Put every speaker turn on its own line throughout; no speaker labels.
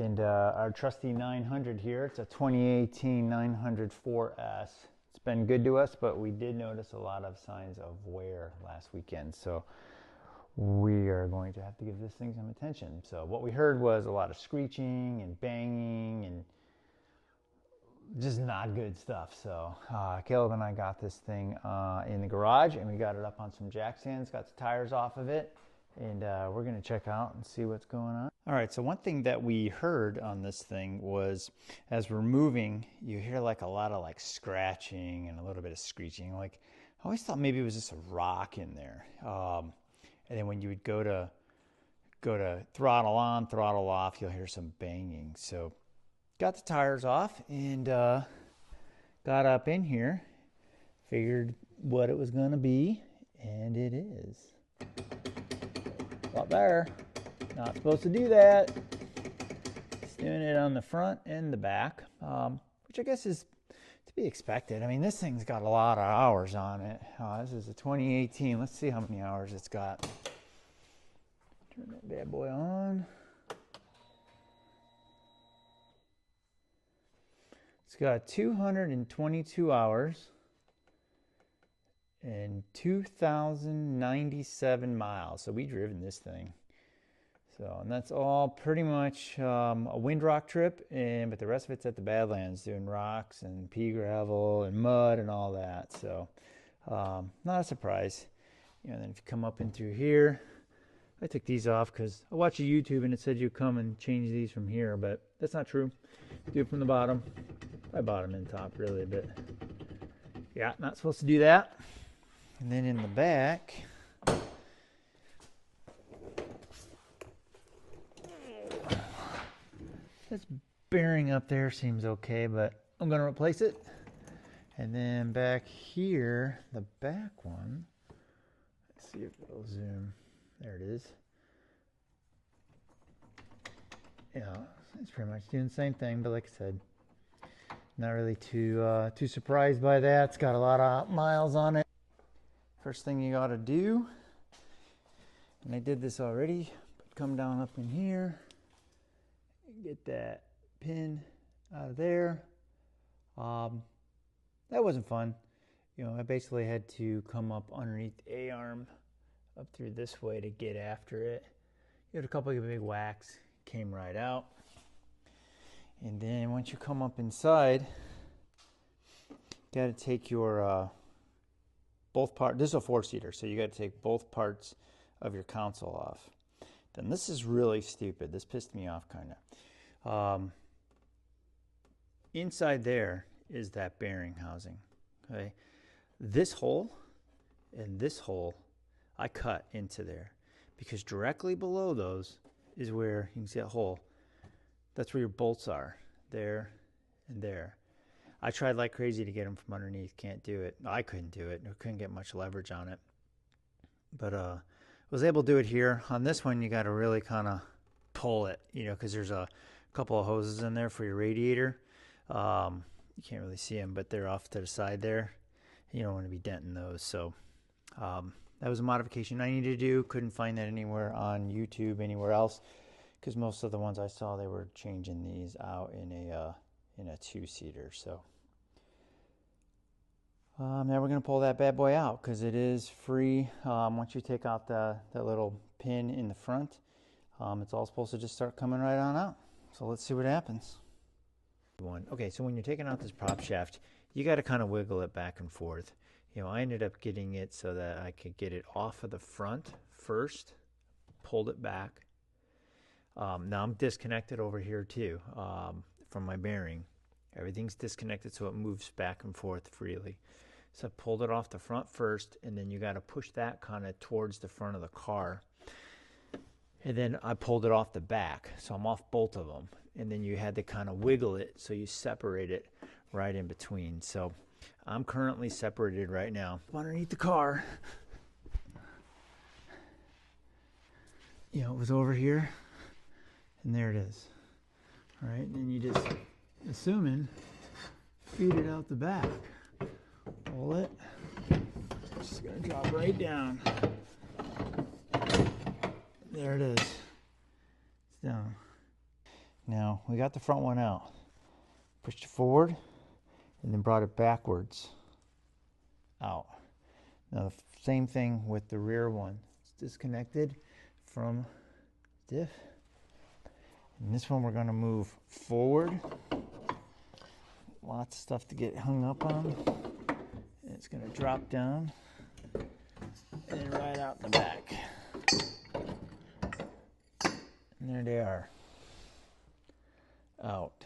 And our trusty 900 here, it's a 2018 900 4S. It's been good to us, but we did notice a lot of signs of wear last weekend. So we are going to have to give this thing some attention. So what we heard was a lot of screeching and banging and just not good stuff. So Caleb and I got this thing in the garage, and we got it up on some jack stands, got the tires off of it, and we're going to check out and see what's going on. All right, so one thing that we heard on this thing was as we're moving, you hear like a lot of like scratching and a little bit of screeching. Like I always thought maybe it was just a rock in there. And then when you would go to throttle on, throttle off, you'll hear some banging. So got the tires off and got up in here, figured what it was going to be, and it is. Up there. Not supposed to do that. It's doing it on the front and the back, which I guess is to be expected. I mean, this thing's got a lot of hours on it. This is a 2018. Let's see how many hours it's got. Turn that bad boy on. It's got 222 hours and 2,097 miles. So we've driven this thing. So, and that's all pretty much a windrock trip, but the rest of it's at the Badlands doing rocks and pea gravel and mud and all that. So not a surprise. You know, then if you come up in through here, I took these off because I watched a YouTube and it said you come and change these from here, but that's not true. Do it from the bottom. I bottom and top really, but yeah, not supposed to do that. And then in the back, this bearing up there seems okay, but I'm going to replace it. And then back here, the back one, let's see if it'll zoom. There it is. Yeah, it's pretty much doing the same thing, but like I said, not really too surprised by that. It's got a lot of miles on it. First thing you got to do, and I did this already, but come down up in here, get that pin out of there. That wasn't fun. You know, I basically had to come up underneath the A-arm up through this way to get after it. You had a couple of big whacks, came right out. And then once you come up inside, you got to take your both parts. This is a 4-seater, so you got to take both parts of your console off. Then this is really stupid. This pissed me off kind of. Inside there is that bearing housing. Okay, this hole and this hole I cut into there because directly below those is where you can see that hole. That's where your bolts are, there and there. I tried like crazy to get them from underneath. Can't do it. I couldn't do it. I couldn't get much leverage on it. But was able to do it here. On this one, you got to really kind of pull it, you know, because there's a couple of hoses in there for your radiator. You can't really see them, but they're off to the side there. You don't want to be denting those. So that was a modification I needed to do. Couldn't find that anywhere on YouTube, anywhere else, because most of the ones I saw, they were changing these out in a 2-seater. So now we're going to pull that bad boy out because it is free. Once you take out the little pin in the front, it's all supposed to just start coming right on out. So let's see what happens. Okay, so when you're taking out this prop shaft, you got to kind of wiggle it back and forth. You know, I ended up getting it so that I could get it off of the front first, pulled it back. Now I'm disconnected over here too from my bearing. Everything's disconnected so it moves back and forth freely. So I pulled it off the front first, and then you got to push that kind of towards the front of the car. And then I pulled it off the back, so I'm off both of them. And then you had to kind of wiggle it so you separate it right in between. So I'm currently separated right now underneath the car. You know, it was over here, and there it is. All right, and then you just, assuming, feed it out the back. Pull it. It's just gonna drop right down. There it is. It's down. Now we got the front one out, pushed it forward, and then brought it backwards out. Now the same thing with the rear one. It's disconnected from diff. And this one we're going to move forward. Lots of stuff to get hung up on. And it's going to drop down and right out the back. And there they are. Out.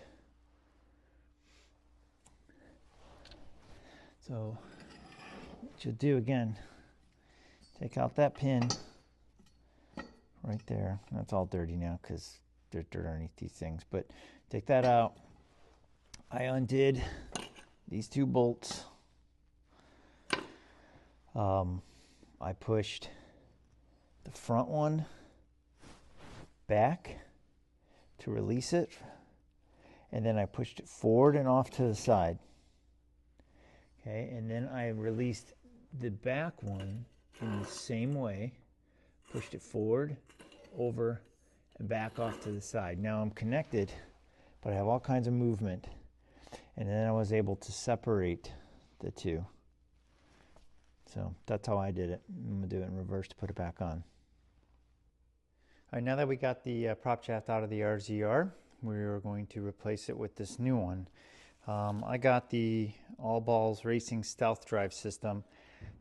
So what you'll do again, take out that pin right there. That's all dirty now because there's dirt underneath these things, but take that out. I undid these two bolts. I pushed the front one back to release it, and then I pushed it forward and off to the side. Okay, and then I released the back one in the same way, pushed it forward, over, and back off to the side. Now I'm connected, but I have all kinds of movement. And then I was able to separate the two. So that's how I did it. I'm going to do it in reverse to put it back on. All right, now that we got the prop shaft out of the RZR, we're going to replace it with this new one. I got the All Balls Racing Stealth Drive system.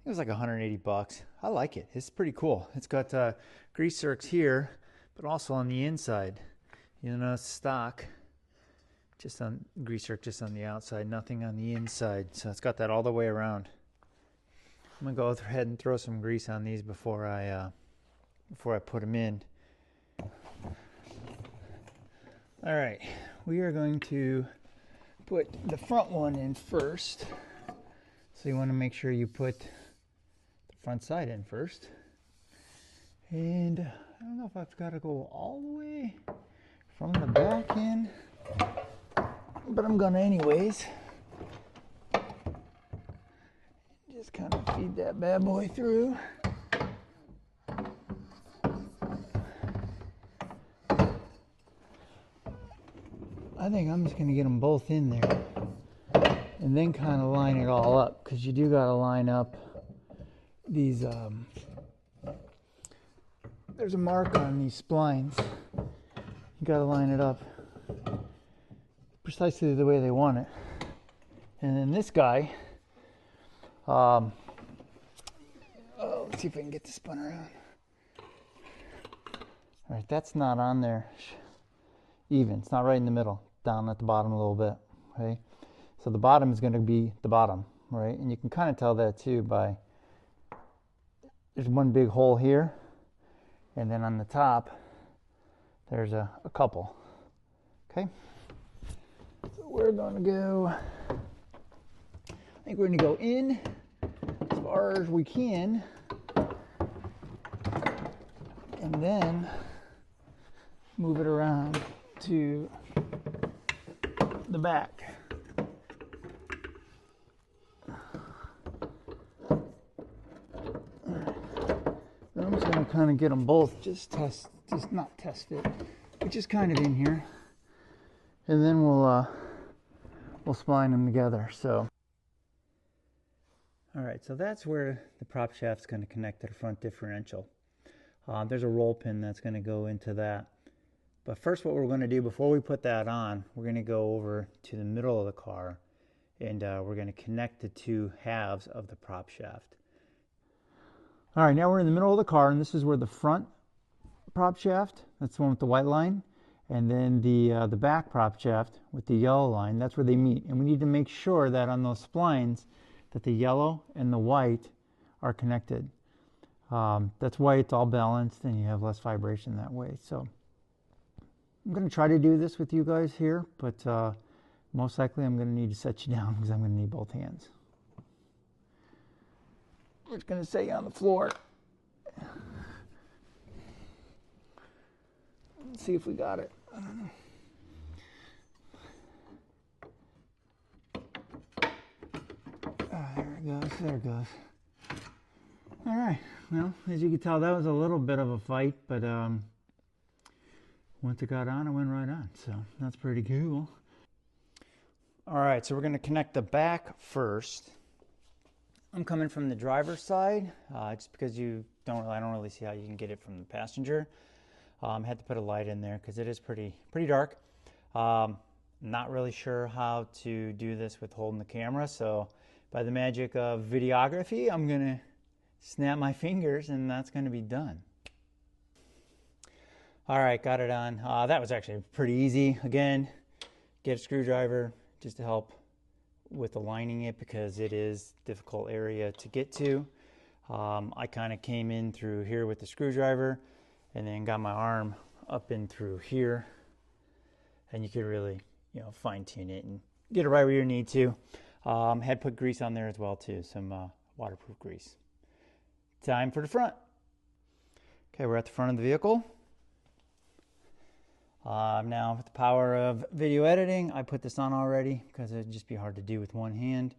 It was like 180 bucks. I like it. It's pretty cool. It's got grease zerks here, but also on the inside. You know, stock, just on grease zerk just on the outside, nothing on the inside. So it's got that all the way around. I'm gonna go ahead and throw some grease on these before I put them in. All right, we are going to put the front one in first. So you want to make sure you put the front side in first. And I don't know if I've got to go all the way from the back in, but I'm gonna anyways. Just kind of feed that bad boy through. I think I'm just gonna get them both in there and then kind of line it all up, because you do got to line up these. There's a mark on these splines. You got to line it up precisely the way they want it. And then this guy, let's see if I can get this spun around. All right, that's not on there even. It's not right in the middle, down at the bottom a little bit. Okay, so the bottom is going to be the bottom, right? And you can kind of tell that too by, there's one big hole here, and then on the top there's a couple. Okay, so we're going to go, I think we're going to go in as far as we can, and then move it around to the back. I'm just going to kind of get them both, just not test fit, but just kind of in here, and then we'll spline them together. So, all right, so that's where the prop shaft's going to connect to the front differential. There's a roll pin that's going to go into that. But first, what we're going to do before we put that on, we're going to go over to the middle of the car, and we're going to connect the two halves of the prop shaft. All right, now we're in the middle of the car, and this is where the front prop shaft, that's the one with the white line, and then the back prop shaft with the yellow line, that's where they meet. And we need to make sure that on those splines that the yellow and the white are connected. That's why it's all balanced and you have less vibration that way. So I'm going to try to do this with you guys here, but most likely I'm going to need to set you down because I'm going to need both hands. We're just going to set you on the floor. Let's see if we got it. I don't know. There it goes. There it goes. All right. Well, as you can tell, that was a little bit of a fight, but once it got on, it went right on. So that's pretty cool. All right, so we're going to connect the back first. I'm coming from the driver's side, just because I don't really see how you can get it from the passenger. Had to put a light in there because it is pretty dark. Not really sure how to do this with holding the camera, so by the magic of videography, I'm gonna snap my fingers and that's gonna be done. All right, got it on. That was actually pretty easy. Again, get a screwdriver just to help with aligning it because it is a difficult area to get to. I kind of came in through here with the screwdriver and then got my arm up in through here, and you could really, fine tune it and get it right where you need to. Had put grease on there as well too, some waterproof grease. Time for the front. Okay, we're at the front of the vehicle. Now with the power of video editing, I put this on already because it'd just be hard to do with one hand.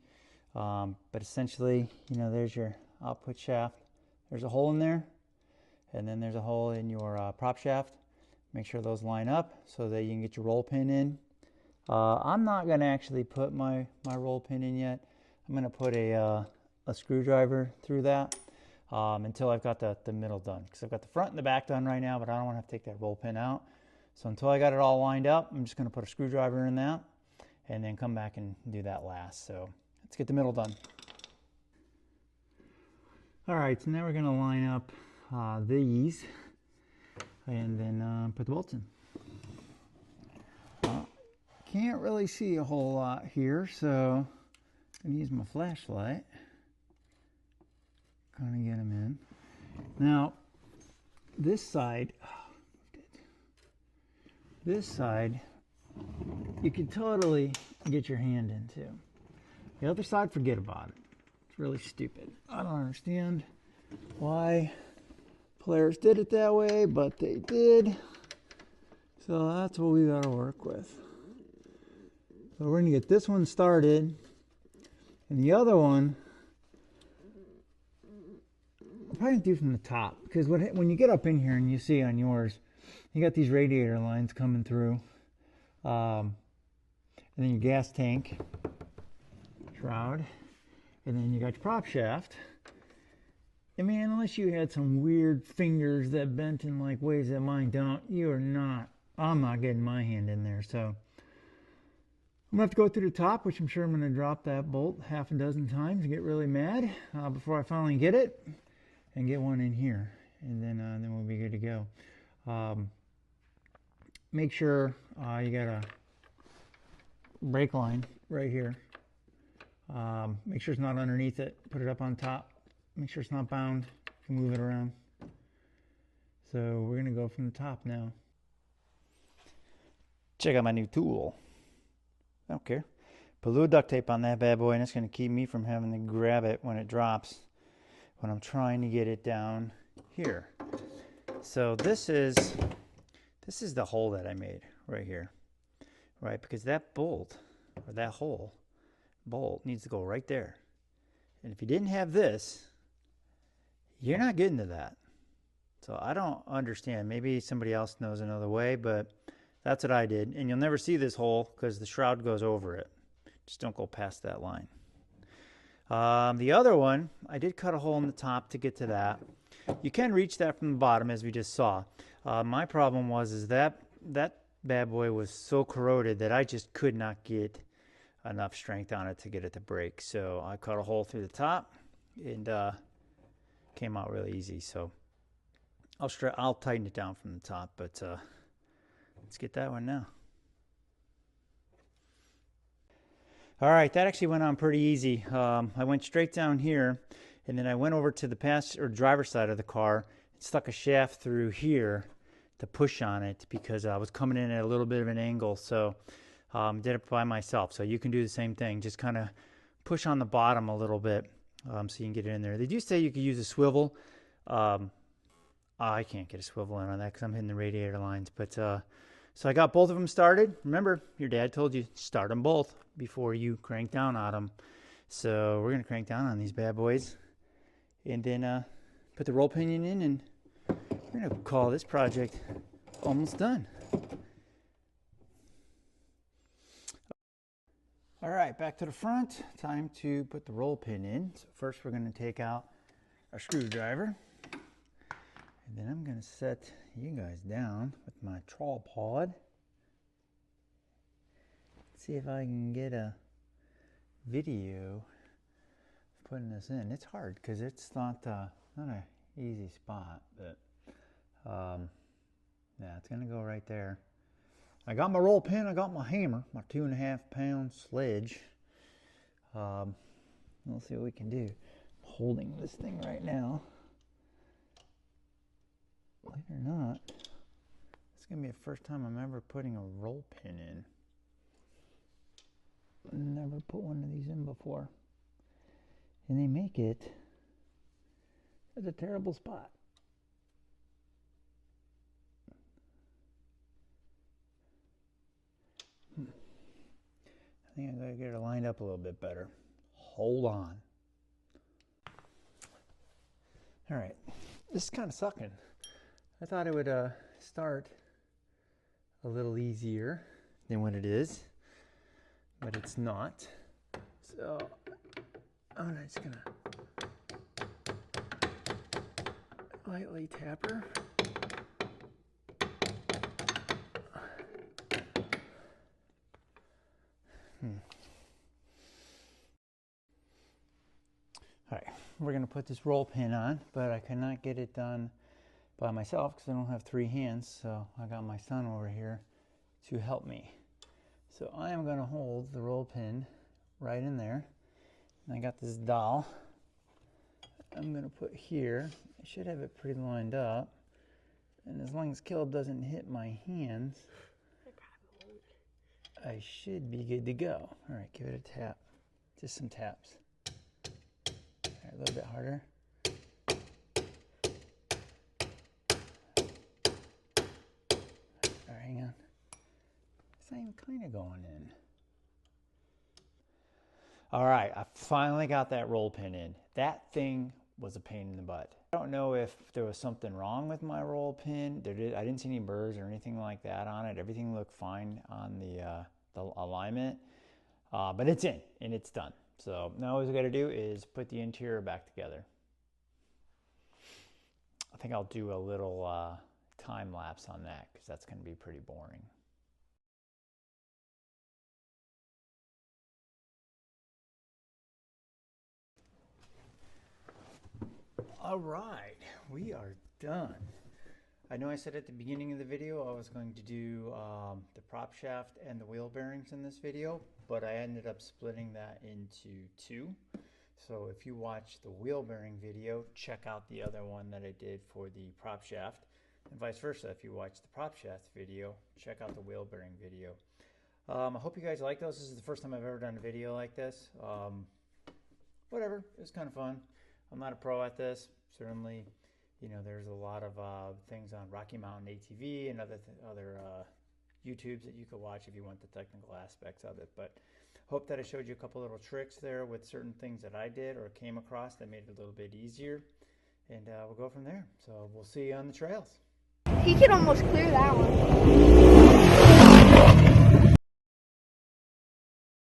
But essentially, there's your output shaft. There's a hole in there, and then there's a hole in your prop shaft. Make sure those line up so that you can get your roll pin in. I'm not going to actually put my roll pin in yet. I'm going to put a screwdriver through that until I've got the middle done. Because I've got the front and the back done right now, but I don't want to have to take that roll pin out. So until I got it all lined up, I'm just going to put a screwdriver in that and then come back and do that last. So let's get the middle done. All right, so now we're going to line up these and then put the bolts in. Can't really see a whole lot here, so I'm going to use my flashlight. Kind of get them in. Now, this side, you can totally get your hand into. The other side, forget about it. It's really stupid. I don't understand why Polaris did it that way, but they did. So that's what we got to work with. So we're going to get this one started, and the other one, I'll probably do from the top, because when you get up in here and you see on yours, you got these radiator lines coming through, and then your gas tank shroud, and then you got your prop shaft. And man, unless you had some weird fingers that bent in like ways that mine don't, I'm not getting my hand in there. So I'm going to have to go through the top, which I'm sure I'm going to drop that bolt half a dozen times and get really mad before I finally get it and get one in here. And then we'll be good to go. Make sure you got a brake line right here. Make sure it's not underneath it. Put it up on top. Make sure it's not bound. You can move it around. So we're going to go from the top now. Check out my new tool. I don't care. Put a little duct tape on that bad boy, and it's going to keep me from having to grab it when it drops when I'm trying to get it down here. So this is the hole that I made right here, right? Because that bolt, or that hole, bolt needs to go right there. And if you didn't have this, you're not getting to that. So I don't understand. Maybe somebody else knows another way, but that's what I did. And you'll never see this hole because the shroud goes over it. Just don't go past that line. The other one, I did cut a hole in the top to get to that. You can reach that from the bottom, as we just saw. My problem was that bad boy was so corroded that I just could not get enough strength on it to get it to break. So I cut a hole through the top and came out really easy. So I'll tighten it down from the top, but let's get that one now. All right, that actually went on pretty easy. I went straight down here, and then I went over to the passenger or driver's side of the car and stuck a shaft through here to push on it because I was coming in at a little bit of an angle. So did it by myself. So you can do the same thing. Just kind of push on the bottom a little bit so you can get it in there. They do say you could use a swivel. I can't get a swivel in on that because I'm hitting the radiator lines. But so I got both of them started. Remember, your dad told you start them both before you crank down on them. So we're going to crank down on these bad boys and then put the roll pinion in, and we're going to call this project almost done. All right, back to the front. Time to put the roll pin in. So first we're going to take out our screwdriver. And then I'm going to set you guys down with my tripod. See if I can get a video of putting this in. It's hard because it's not an easy spot, but yeah, it's going to go right there. I got my roll pin, I got my hammer, my 2.5 pound sledge. We'll see what we can do. I'm holding this thing right now. Believe it or not, it's gonna be the first time I'm ever putting a roll pin in. Never put one of these in before. And they make it at a terrible spot. I think I gotta get it lined up a little bit better. Hold on. All right, this is kind of sucking. I thought it would start a little easier than what it is, but it's not. So I'm just gonna lightly tap her. All right, we're going to put this roll pin on, but I cannot get it done by myself because I don't have 3 hands, so I got my son over here to help me. So I am going to hold the roll pin right in there. And I got this dowel I'm going to put here. I should have it pretty lined up, and as long as Caleb doesn't hit my hands, I should be good to go. All right, give it a tap. Just some taps. All right, a little bit harder. All right, hang on. It's not even kind of going in. All right, I finally got that roll pin in. That thing was a pain in the butt. I don't know if there was something wrong with my roll pin. I didn't see any burrs or anything like that on it. Everything looked fine on the alignment, but it's in and it's done. So now all we got to do is put the interior back together. I think I'll do a little time lapse on that because that's going to be pretty boring. All right, we are done. I know I said at the beginning of the video I was going to do the prop shaft and the wheel bearings in this video, but I ended up splitting that into 2. So if you watch the wheel bearing video, check out the other one that I did for the prop shaft, and vice versa. If you watch the prop shaft video, check out the wheel bearing video. I hope you guys like those. This is the first time I've ever done a video like this. Whatever, it was kind of fun. I'm not a pro at this. Certainly, you know, there's a lot of things on Rocky Mountain ATV and other YouTubes that you could watch if you want the technical aspects of it. But hope that I showed you a couple little tricks there with certain things that I did or came across that made it a little bit easier. And we'll go from there. So we'll see you on the trails.
He could almost clear that one.